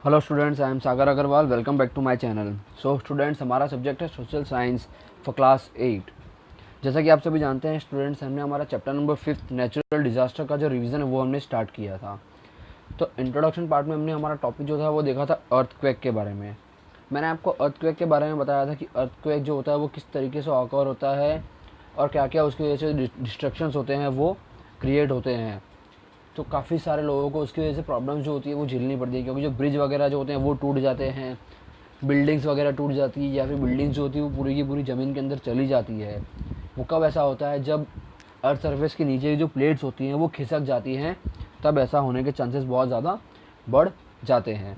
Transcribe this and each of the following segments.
Hello students, I am Sagar Agarwal. Welcome back to my channel. So students, हमारा subject है social science for class 8। जैसा कि आप सभी जानते हैं स्टूडेंट्स, हमने हमारा चैप्टर नंबर 5 नेचुरल डिजास्टर का जो रिवीजन है वो हमने स्टार्ट किया था। तो इंट्रोडक्शन पार्ट में हमने हमारा टॉपिक जो था वो देखा था अर्थक्वेक के बारे में। मैंने आपको अर्थक्वेक के बारे में बताया था कि अर्थक्वेक जो होता है वो किस तरीके से ऑकर होता है और क्या क्या उसकी वजह से डिस्ट्रक्शंस होते हैं वो क्रिएट होते हैं। तो काफ़ी सारे लोगों को उसकी वजह से प्रॉब्लम्स जो होती है वो झेलनी पड़ती है, क्योंकि जो ब्रिज वगैरह जो होते हैं वो टूट जाते हैं, बिल्डिंग्स वगैरह टूट जाती है, या फिर बिल्डिंग्स जो होती है वो पूरी की पूरी ज़मीन के अंदर चली जाती है। वो कब ऐसा होता है? जब अर्थ सरफेस के नीचे जो प्लेट्स होती हैं वो खिसक जाती हैं, तब ऐसा होने के चांसेस बहुत ज़्यादा बढ़ जाते हैं।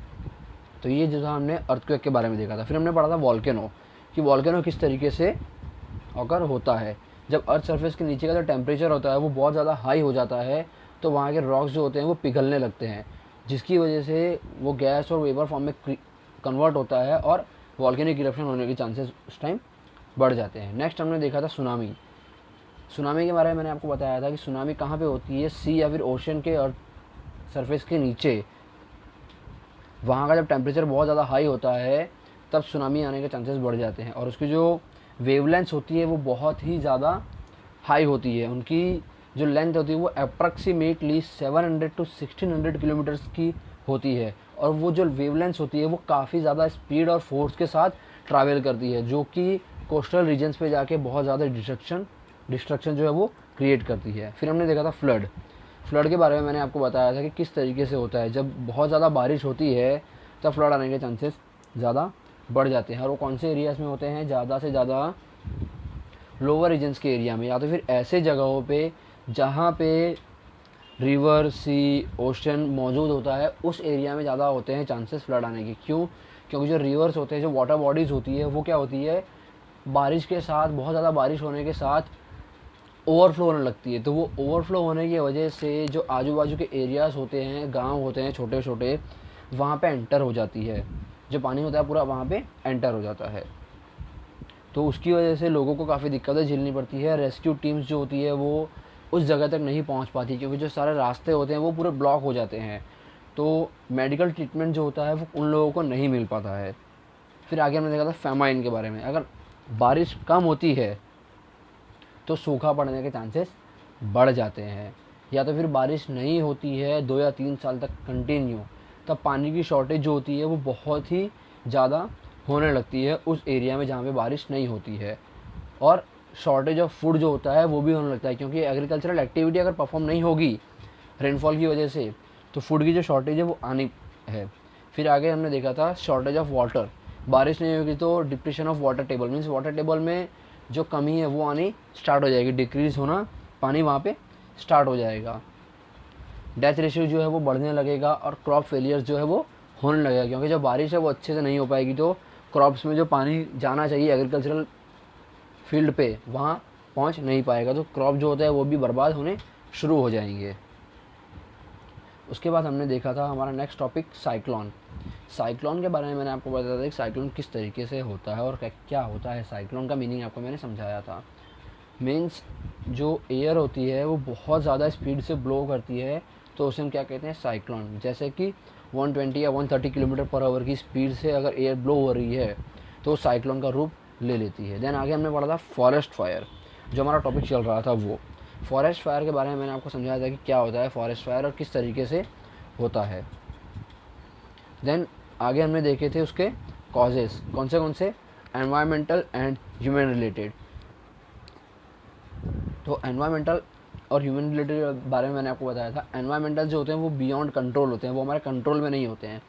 तो ये जो था हमने अर्थक्वेक के बारे में देखा था। फिर हमने पढ़ा था वॉल्केनो, कि वॉल्केनो किस तरीके से ऑकर होता है। जब अर्थ सरफेस के नीचे का जो टेम्परेचर होता है वो बहुत ज़्यादा हाई हो जाता है, तो वहाँ के रॉक्स जो होते हैं वो पिघलने लगते हैं, जिसकी वजह से वो गैस और वेपर फॉर्म में कन्वर्ट होता है और वॉल्केनिक इरप्शन होने के चांसेस उस टाइम बढ़ जाते हैं। नेक्स्ट हमने देखा था सुनामी। सुनामी के बारे में मैंने आपको बताया था कि सुनामी कहाँ पे होती है? सी या फिर ओशन के अर्थ सरफेस के नीचे। वहाँ का जब टेम्परेचर बहुत ज़्यादा हाई होता है तब सुनामी आने के चांसेस बढ़ जाते हैं, और उसकी जो वेवलेंथ होती है वो बहुत ही ज़्यादा हाई होती है। उनकी जो लेंथ होती है वो अप्रॉक्सीमेटली 700 टू 1600 किलोमीटर्स की होती है, और वो जो वेवलेंथ होती है वो काफ़ी ज़्यादा स्पीड और फोर्स के साथ ट्रैवल करती है, जो कि कोस्टल रीजन्स पे जाके बहुत ज़्यादा डिस्ट्रक्शन जो है वो क्रिएट करती है। फिर हमने देखा था फ्लड। फ्लड के बारे में मैंने आपको बताया था कि किस तरीके से होता है। जब बहुत ज़्यादा बारिश होती है तब फ्लड आने के चांसेस ज़्यादा बढ़ जाते हैं, और वो कौन से एरियाज़ में होते हैं? ज़्यादा से ज़्यादा लोअर रीजन्स के एरिया में, या तो फिर ऐसे जगहों पे जहाँ पे रिवर, सी, ओशन मौजूद होता है, उस एरिया में ज़्यादा होते हैं चांसेस फ्लड आने के। क्यों? क्योंकि जो रिवर्स होते हैं, जो वाटर बॉडीज़ होती है वो क्या होती है, बारिश के साथ, बहुत ज़्यादा बारिश होने के साथ ओवरफ्लो होने लगती है। तो वो ओवरफ्लो होने की वजह से जो आजू बाजू के एरियाज़ होते हैं, गांव होते हैं छोटे छोटे, वहाँ पे एंटर हो जाती है। जो पानी होता है पूरा वहाँ पे एंटर हो जाता है, तो उसकी वजह से लोगों को काफ़ी दिक्कतें झेलनी पड़ती है। रेस्क्यू टीम्स जो होती है वो उस जगह तक नहीं पहुंच पाती, क्योंकि जो सारे रास्ते होते हैं वो पूरे ब्लॉक हो जाते हैं, तो मेडिकल ट्रीटमेंट जो होता है वो उन लोगों को नहीं मिल पाता है। फिर आगे हमने देखा था फेमाइन के बारे में। अगर बारिश कम होती है तो सूखा पड़ने के चांसेस बढ़ जाते हैं, या तो फिर बारिश नहीं होती है 2 या 3 साल तक कंटिन्यू, तब पानी की शॉर्टेज जो होती है वो बहुत ही ज़्यादा होने लगती है उस एरिया में जहाँ पे बारिश नहीं होती है। और शॉर्टेज ऑफ फूड जो होता है वो भी होने लगता है, क्योंकि एग्रीकल्चरल एक्टिविटी अगर परफॉर्म नहीं होगी रेनफॉल की वजह से, तो फूड की जो शॉर्टेज है वो आनी है। फिर आगे हमने देखा था शॉर्टेज ऑफ वाटर। बारिश नहीं होगी तो depression of water table, means water table में जो कमी है वो आनी स्टार्ट हो जाएगी, डिक्रीज होना, पानी वहाँ पे स्टार्ट हो जाएगा। डेथ रेशियो जो है वो बढ़ने लगेगा, और क्रॉप फेलियर्स जो है वो होने लगेगा, क्योंकि जब बारिश है वो अच्छे से नहीं हो पाएगी तो क्रॉप्स में जो पानी जाना चाहिए एग्रीकल्चरल फील्ड पे वहाँ पहुँच नहीं पाएगा, तो क्रॉप जो होता है वो भी बर्बाद होने शुरू हो जाएंगे। उसके बाद हमने देखा था हमारा नेक्स्ट टॉपिक साइक्लोन। साइक्लोन के बारे में मैंने आपको बताया था कि साइक्लोन किस तरीके से होता है और क्या होता है। साइक्लोन का मीनिंग आपको मैंने समझाया था। मीन्स जो एयर होती है वो बहुत ज़्यादा स्पीड से ब्लो करती है, तो उसे हम क्या कहते हैं? साइक्लोन। जैसे कि 120 या 130 किलोमीटर पर आवर की स्पीड से अगर एयर ब्लो हो रही है तो साइक्लोन का रूप ले लेती है। देन आगे हमने पढ़ा था फॉरेस्ट फायर, जो हमारा टॉपिक चल रहा था वो। फॉरेस्ट फायर के बारे में मैंने आपको समझाया था कि क्या होता है फॉरेस्ट फायर और किस तरीके से होता है। देन आगे हमने देखे थे उसके कॉजेज़, कौन से? Environmental and human related. तो एनवायरमेंटल और ह्यूमन रिलेटेड के बारे में मैंने आपको बताया था। एनवायरमेंटल जो होते हैं वो बियॉन्ड कंट्रोल होते हैं, वो हमारे कंट्रोल में नहीं होते हैं।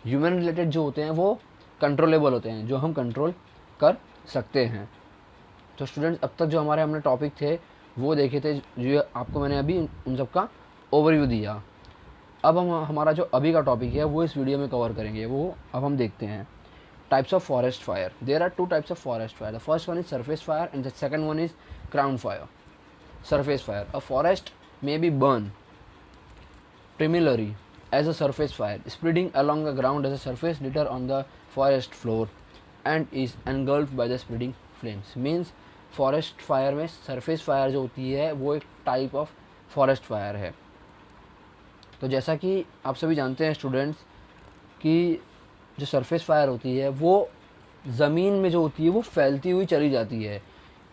ह्यूमन रिलेटेड जो होते हैं वो कंट्रोलेबल होते हैं, जो हम कंट्रोल कर सकते हैं। तो स्टूडेंट्स, अब तक जो हमने टॉपिक थे वो देखे थे, जो आपको मैंने अभी उन सब का ओवरव्यू दिया। अब हम हमारा जो अभी का टॉपिक है वो इस वीडियो में कवर करेंगे, वो अब हम देखते हैं। Types of forest fire. There are 2 types of forest fire. The first one is surface fire and the second one is ground fire. Surface fire. A forest may be burned primarily as a surface fire, spreading along the ground as a surface litter on the forest floor and is engulfed by the spreading flames. Means forest fire में surface fire जो होती है वो एक type of forest fire है। तो जैसा कि आप सभी जानते हैं स्टूडेंट्स, कि जो सरफेस फायर होती है वो ज़मीन में जो होती है वो फैलती हुई चली जाती है।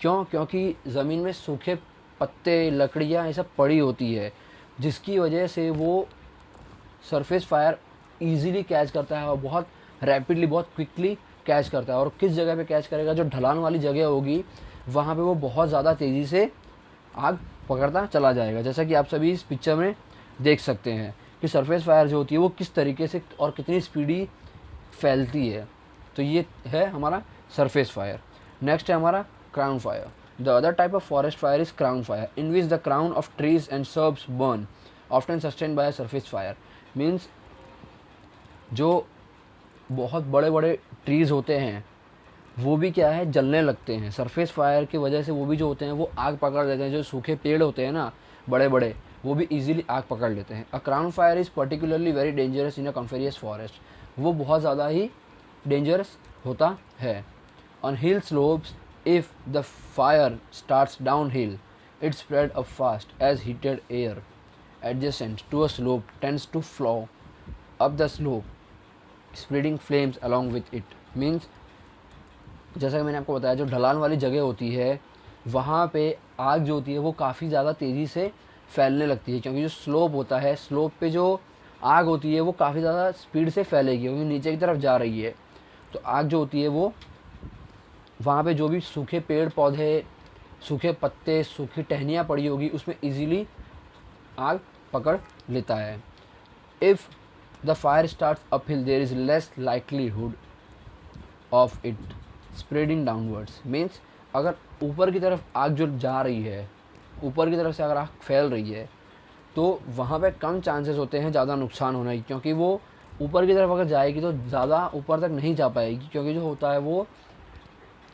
क्यों? क्योंकि ज़मीन में सूखे पत्ते, लकड़ियाँ ये सब पड़ी होती है, जिसकी वजह से वो सरफेस फायर ईज़िली कैच करता है और बहुत रैपिडली, बहुत क्विकली कैच करता है। और किस जगह पे कैच करेगा? जो ढलान वाली जगह होगी वहाँ पे वो बहुत ज़्यादा तेज़ी से आग पकड़ता चला जाएगा। जैसा कि आप सभी इस पिक्चर में देख सकते हैं कि सरफेस फायर जो होती है वो किस तरीके से और कितनी स्पीडी फैलती है। तो ये है हमारा सरफेस फायर। नेक्स्ट है हमारा crown fire. The other type of forest fire is crown fire, in which the crown of trees and shrubs burn, often sustained by surface fire. Means जो बहुत बड़े बड़े ट्रीज़ होते हैं वो भी क्या है, जलने लगते हैं सरफेस फायर की वजह से। वो भी जो होते हैं वो आग पकड़ लेते हैं। जो सूखे पेड़ होते हैं ना बड़े बड़े, वो भी इजीली आग पकड़ लेते हैं। A crown fire is particularly very dangerous in a coniferous forest. वो बहुत ज़्यादा ही डेंजरस होता है। On hill slopes, if the fire starts down hill, it spread up fast as heated air adjacent to a slope tends to flow up the slope, spreading flames along with it. Means जैसा कि मैंने आपको बताया, जो ढलान वाली जगह होती है वहाँ पे आग जो होती है वो काफ़ी ज़्यादा तेज़ी से फैलने लगती है, क्योंकि जो स्लोप होता है, स्लोप पे जो आग होती है वो काफ़ी ज़्यादा स्पीड से फैलेगी क्योंकि नीचे की तरफ जा रही है। तो आग जो होती है वो वहाँ पे जो भी सूखे पेड़ पौधे, सूखे पत्ते, सूखी टहनियाँ पड़ी होगी उसमें ईजीली आग पकड़ लेता है। If the fire starts uphill there is less likelihood of it spreading downwards. Means अगर ऊपर की तरफ आग जो जा रही है, ऊपर की तरफ से अगर आग फैल रही है तो वहाँ पे कम चांसेस होते हैं ज़्यादा नुकसान होने की, क्योंकि वो ऊपर की तरफ अगर जाएगी तो ज़्यादा ऊपर तक नहीं जा पाएगी, क्योंकि जो होता है वो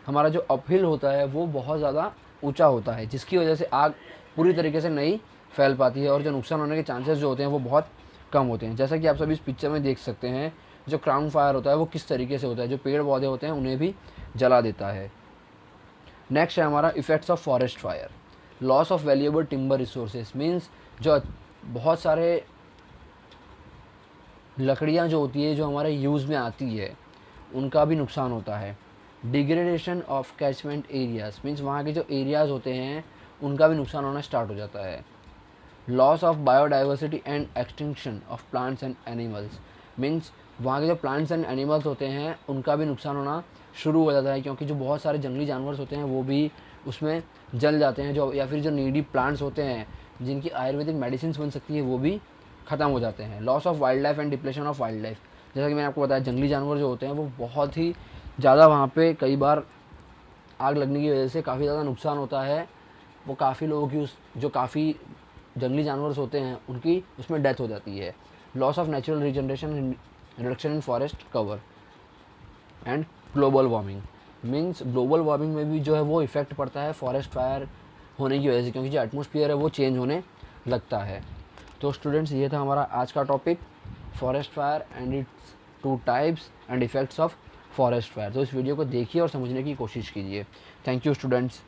हमारा जो अपहिल होता है वो बहुत ज़्यादा ऊंचा होता है, जिसकी वजह से आग पूरी तरीके से नहीं फैल पाती है और जो नुकसान होने के चांसेस जो होते हैं वो बहुत कम होते हैं। जैसा कि आप सभी इस पिक्चर में देख सकते हैं जो क्राउन फायर होता है वो किस तरीके से होता है, जो पेड़ पौधे होते हैं उन्हें भी जला देता है। नेक्स्ट है हमारा effects of forest fire. Loss of valuable timber resources. Means जो बहुत सारे लकड़ियाँ जो होती है जो हमारे यूज़ में आती है उनका भी नुकसान होता है। Degradation of catchment areas. Means वहाँ के जो एरियाज़ होते हैं उनका भी नुकसान होना स्टार्ट हो जाता है। Loss of biodiversity and extinction of plants and animals. Means वहाँ के जो प्लांट्स एंड एनिमल्स होते हैं उनका भी नुकसान होना शुरू हो जाता है, क्योंकि जो बहुत सारे जंगली जानवर होते हैं वो भी उसमें जल जाते हैं, जो या फिर जो नीडी प्लांट्स होते हैं जिनकी आयुर्वेदिक मेडिसिन बन सकती है वो भी ख़त्म हो जाते हैं। Loss of wild life and depletion of wild life. जैसा कि मैंने आपको बताया, जंगली जानवर जो होते हैं वो बहुत ही ज़्यादा वहाँ पे कई बार आग लगने की वजह से काफ़ी ज़्यादा नुकसान होता है। वो काफ़ी लोगों की उस जो काफ़ी जंगली जानवर होते हैं उनकी उसमें डेथ हो जाती है। Loss of natural regeneration, reduction in forest cover and global warming. Means global warming में भी जो है वो इफ़ेक्ट पड़ता है फॉरेस्ट फायर होने की वजह से, क्योंकि जो एटमॉस्फेयर है वो चेंज होने लगता है। तो स्टूडेंट्स, ये था हमारा आज का topic, forest fire and it's two types and effects of forest fire. तो इस वीडियो को देखिए और समझने की कोशिश कीजिए। Thank you students.